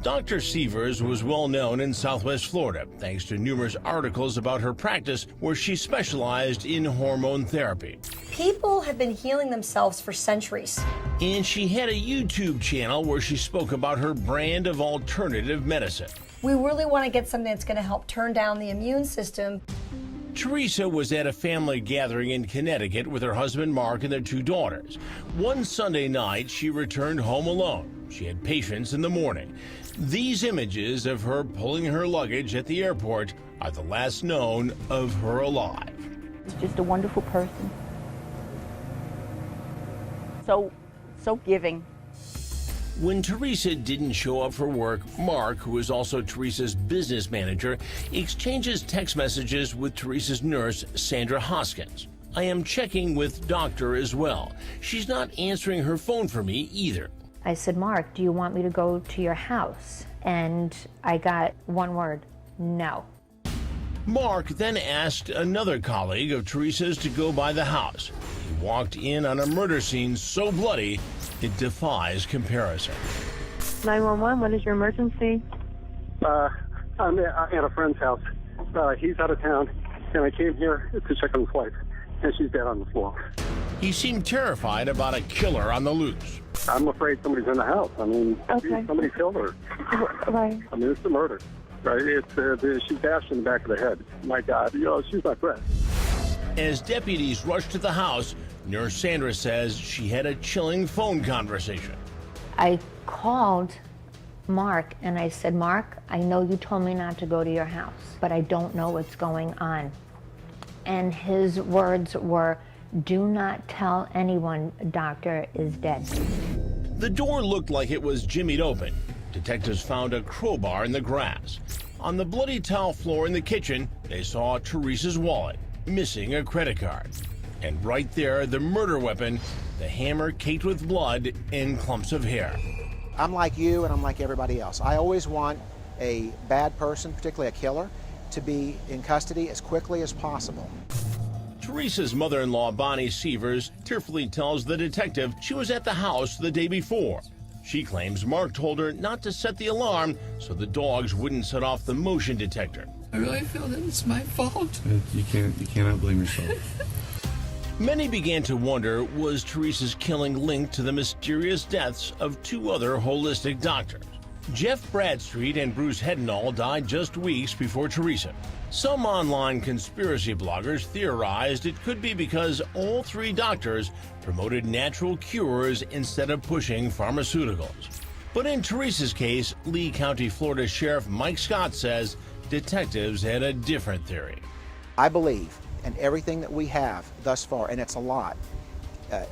Dr. Sievers was well known in Southwest Florida thanks to numerous articles about her practice where she specialized in hormone therapy. People have been healing themselves for centuries. And she had a YouTube channel where she spoke about her brand of alternative medicine. We really want to get something that's going to help turn down the immune system. Teresa was at a family gathering in Connecticut with her husband Mark and their 2 daughters. One Sunday night, she returned home alone. She had patients in the morning. These images of her pulling her luggage at the airport are the last known of her alive. She's just a wonderful person. So giving. When Teresa didn't show up for work, Mark, who is also Teresa's business manager, exchanges text messages with Teresa's nurse, Sandra Hoskins. I am checking with doctor as well. She's not answering her phone for me either. I said, Mark, do you want me to go to your house? And I got one word, no. Mark then asked another colleague of Teresa's to go by the house. He walked in on a murder scene so bloody, it defies comparison. 911, what is your emergency? I'm at a friend's house. He's out of town, and I came here to check on his wife, and she's dead on the floor. He seemed terrified about a killer on the loose. I'm afraid somebody's in the house. I mean, Okay. somebody killed her. Right. I mean, it's a murder. Right? She's bashed in the back of the head. My God, she's my friend. As deputies rushed to the house, Nurse Sandra says she had a chilling phone conversation. I called Mark and I said, Mark, I know you told me not to go to your house, but I don't know what's going on. And his words were, do not tell anyone doctor is dead. The door looked like it was jimmied open. Detectives found a crowbar in the grass. On the bloody tile floor in the kitchen, they saw Teresa's wallet, missing a credit card. And right there, the murder weapon, the hammer caked with blood and clumps of hair. I'm like you and I'm like everybody else. I always want a bad person, particularly a killer, to be in custody as quickly as possible. Teresa's mother-in-law, Bonnie Sievers, tearfully tells the detective she was at the house the day before. She claims Mark told her not to set the alarm so the dogs wouldn't set off the motion detector. I really feel that it's my fault. You cannot blame yourself. Many began to wonder, was Teresa's killing linked to the mysterious deaths of 2 other holistic doctors? Jeff Bradstreet and Bruce Heddenall died just weeks before Teresa. Some online conspiracy bloggers theorized it could be because all 3 doctors promoted natural cures instead of pushing pharmaceuticals. But in Teresa's case, Lee County, Florida Sheriff Mike Scott says detectives had a different theory. I believe, and everything that we have thus far, and it's a lot,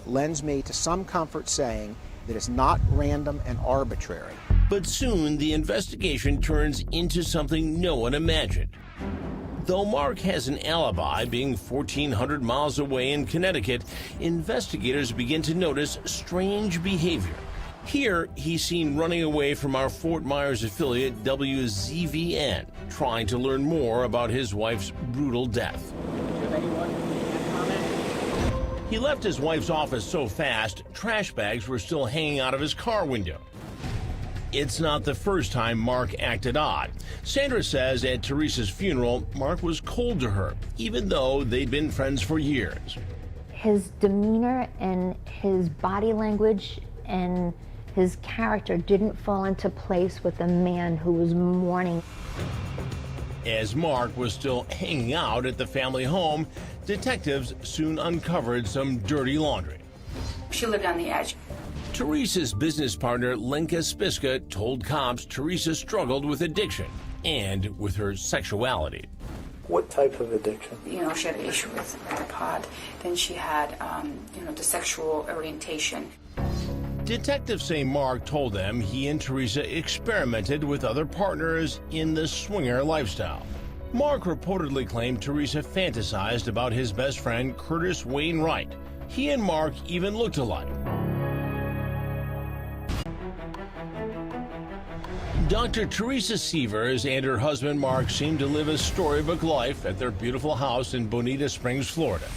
lends me to some comfort saying that it's not random and arbitrary. But soon the investigation turns into something no one imagined. Though Mark has an alibi, being 1,400 miles away in Connecticut, investigators begin to notice strange behavior. Here, he's seen running away from our Fort Myers affiliate WZVN, trying to learn more about his wife's brutal death. He left his wife's office so fast, trash bags were still hanging out of his car window. It's not the first time Mark acted odd. Sandra says at Teresa's funeral, Mark was cold to her, even though they'd been friends for years. His demeanor and his body language and his character didn't fall into place with a man who was mourning. As Mark was still hanging out at the family home, detectives soon uncovered some dirty laundry. She lived on the edge. Teresa's business partner, Lenka Spiska, told cops Teresa struggled with addiction and with her sexuality. What type of addiction? She had an issue with the pot. Then she had, the sexual orientation. Detectives say Mark told them he and Teresa experimented with other partners in the swinger lifestyle. Mark reportedly claimed Teresa fantasized about his best friend, Curtis Wayne Wright. He and Mark even looked alike. Dr. Teresa Sievers and her husband Mark seem to live a storybook life at their beautiful house in Bonita Springs, Florida.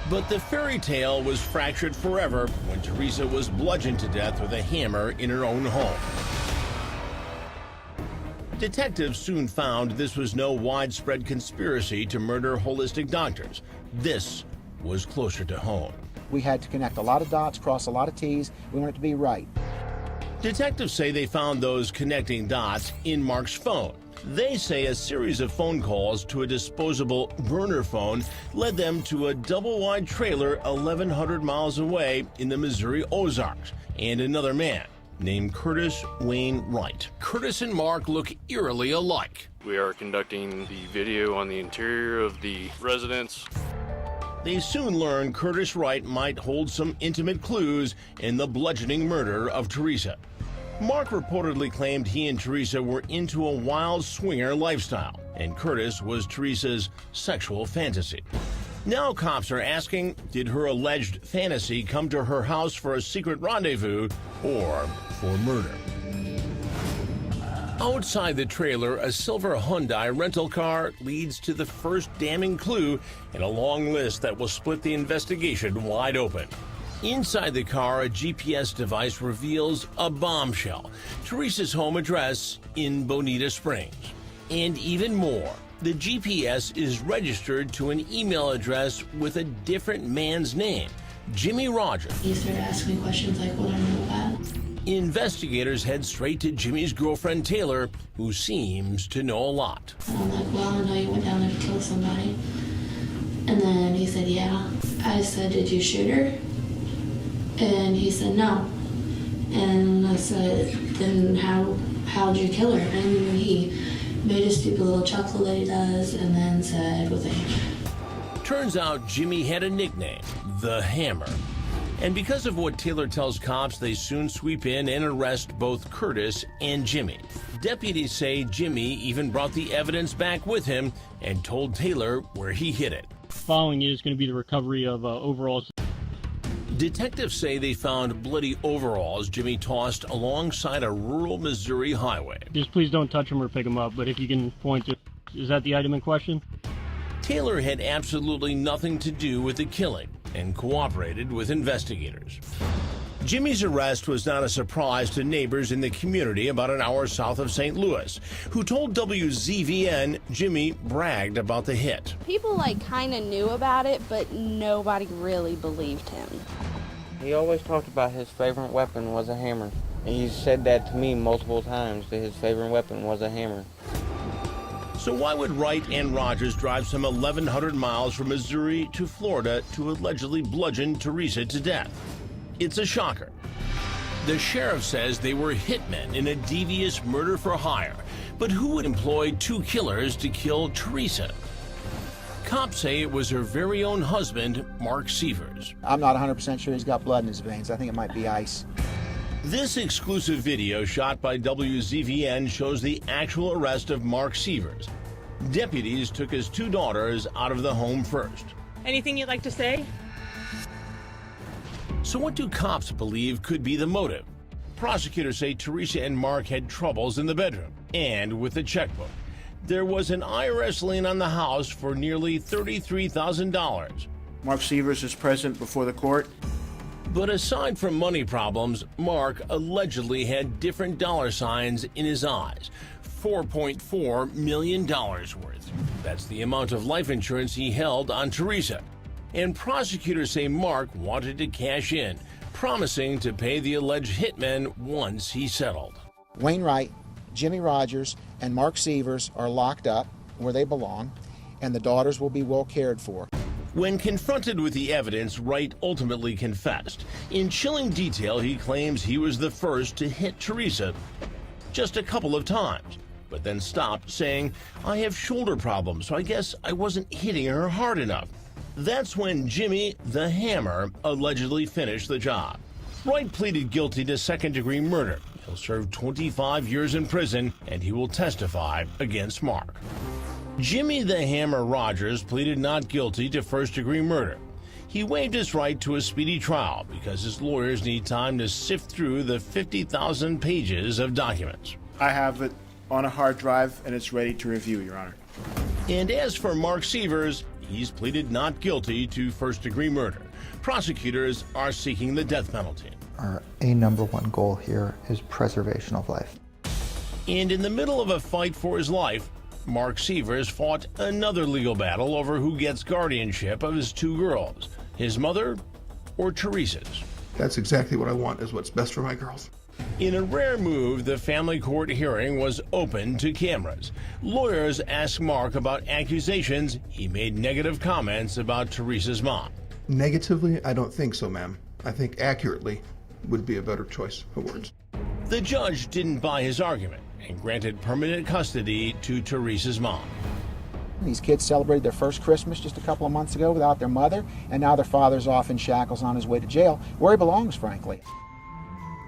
But the fairy tale was fractured forever when Teresa was bludgeoned to death with a hammer in her own home. Detectives soon found this was no widespread conspiracy to murder holistic doctors. This was closer to home. We had to connect a lot of dots, cross a lot of T's. We want it to be right. Detectives say they found those connecting dots in Mark's phone. They say a series of phone calls to a disposable burner phone led them to a double-wide trailer 1,100 miles away in the Missouri Ozarks, and another man named Curtis Wayne Wright. Curtis and Mark look eerily alike. We are conducting the video on the interior of the residence. They soon learn Curtis Wright might hold some intimate clues in the bludgeoning murder of Teresa. Mark reportedly claimed he and Teresa were into a wild swinger lifestyle, and Curtis was Teresa's sexual fantasy. Now cops are asking, did her alleged fantasy come to her house for a secret rendezvous or for murder? Outside the trailer, a silver Hyundai rental car leads to the first damning clue in a long list that will split the investigation wide open. Inside the car, a GPS device reveals a bombshell, Teresa's home address in Bonita Springs. And even more, the GPS is registered to an email address with a different man's name, Jimmy Rogers. He started asking me questions like what I know about. Investigators head straight to Jimmy's girlfriend, Taylor, who seems to know a lot. And I'm like, well, I know you went down there to kill somebody. And then he said, yeah. I said, did you shoot her? And he said, no. And I said, then how'd you kill her? And he made a stupid little chuckle that he does and then said, with a hammer. Turns out Jimmy had a nickname, the Hammer. And because of what Taylor tells cops, they soon sweep in and arrest both Curtis and Jimmy. Deputies say Jimmy even brought the evidence back with him and told Taylor where he hid it. Following is going to be the recovery of overalls. Detectives say they found bloody overalls Jimmy tossed alongside a rural Missouri highway. Just please don't touch them or pick them up, but if you can point to, is that the item in question? Taylor had absolutely nothing to do with the killing and cooperated with investigators. Jimmy's arrest was not a surprise to neighbors in the community about an hour south of St. Louis, who told WZVN Jimmy bragged about the hit. People kind of knew about it, but nobody really believed him. He always talked about his favorite weapon was a hammer. And he said that to me multiple times, that his favorite weapon was a hammer. So why would Wright and Rogers drive some 1,100 miles from Missouri to Florida to allegedly bludgeon Teresa to death? It's a shocker. The sheriff says they were hitmen in a devious murder for hire, but who would employ two killers to kill Teresa? Cops say it was her very own husband, Mark Sievers. I'm not 100% sure he's got blood in his veins. I think it might be ice. This exclusive video shot by WZVN shows the actual arrest of Mark Sievers. Deputies took his two daughters out of the home first. Anything you'd like to say? So what do cops believe could be the motive? Prosecutors say Teresa and Mark had troubles in the bedroom and with the checkbook. There was an IRS lien on the house for nearly $33,000. Mark Sievers is present before the court. But aside from money problems, Mark allegedly had different dollar signs in his eyes. $4.4 million worth. That's the amount of life insurance he held on Teresa. And prosecutors say Mark wanted to cash in, promising to pay the alleged hitmen once he settled. Wayne Wright, Jimmy Rogers, and Mark Sievers are locked up where they belong, and the daughters will be well cared for. When confronted with the evidence, Wright ultimately confessed. In chilling detail, he claims he was the first to hit Teresa just a couple of times, but then stopped, saying, "I have shoulder problems, so I guess I wasn't hitting her hard enough." That's when Jimmy, the Hammer, allegedly finished the job. Wright pleaded guilty to second-degree murder. He'll serve 25 years in prison, and he will testify against Mark. Jimmy the Hammer Rogers pleaded not guilty to first-degree murder. He waived his right to a speedy trial because his lawyers need time to sift through the 50,000 pages of documents. I have it on a hard drive, and it's ready to review, Your Honor. And as for Mark Sievers, he's pleaded not guilty to first-degree murder. Prosecutors are seeking the death penalty. Our number one goal here is preservation of life. And in the middle of a fight for his life, Mark Sievers fought another legal battle over who gets guardianship of his two girls, his mother or Teresa's. That's exactly what I want, is what's best for my girls. In a rare move, the family court hearing was open to cameras. Lawyers asked Mark about accusations he made negative comments about Teresa's mom. Negatively, I don't think so, ma'am. I think accurately would be a better choice of words. The judge didn't buy his argument and granted permanent custody to Teresa's mom. These kids celebrated their first Christmas just a couple of months ago without their mother, and now their father's off in shackles on his way to jail, where he belongs, frankly.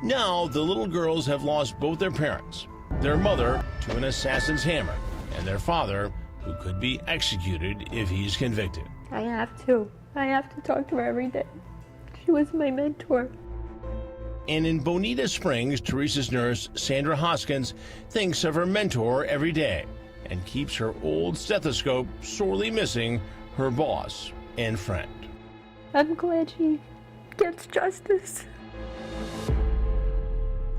Now, the little girls have lost both their parents, their mother to an assassin's hammer, and their father, who could be executed if he's convicted. I have to talk to her every day. She was my mentor. And in Bonita Springs, Teresa's nurse, Sandra Hoskins, thinks of her mentor every day and keeps her old stethoscope sorely missing her boss and friend. I'm glad she gets justice.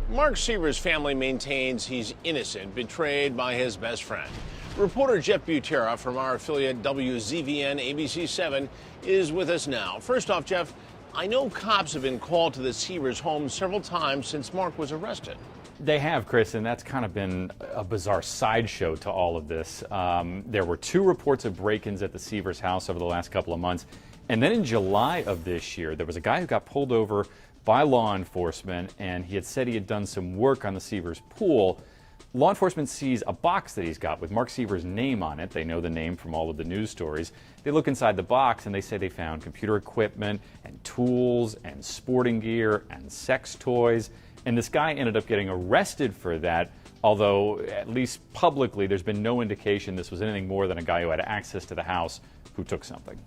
Mark Sievers' family maintains he's innocent, betrayed by his best friend. Reporter Jeff Butera from our affiliate WZVN ABC 7 is with us now. First off, Jeff, I know cops have been called to the Sievers home several times since Mark was arrested. They have, Chris, and that's kind of been a bizarre sideshow to all of this. There were 2 reports of break-ins at the Sievers house over the last couple of months. And then in July of this year, there was a guy who got pulled over by law enforcement, and he had said he had done some work on the Sievers pool. Law enforcement sees a box that he's got with Mark Sievers' name on it. They know the name from all of the news stories. They look inside the box and they say they found computer equipment and tools and sporting gear and sex toys. And this guy ended up getting arrested for that, although at least publicly there's been no indication this was anything more than a guy who had access to the house who took something.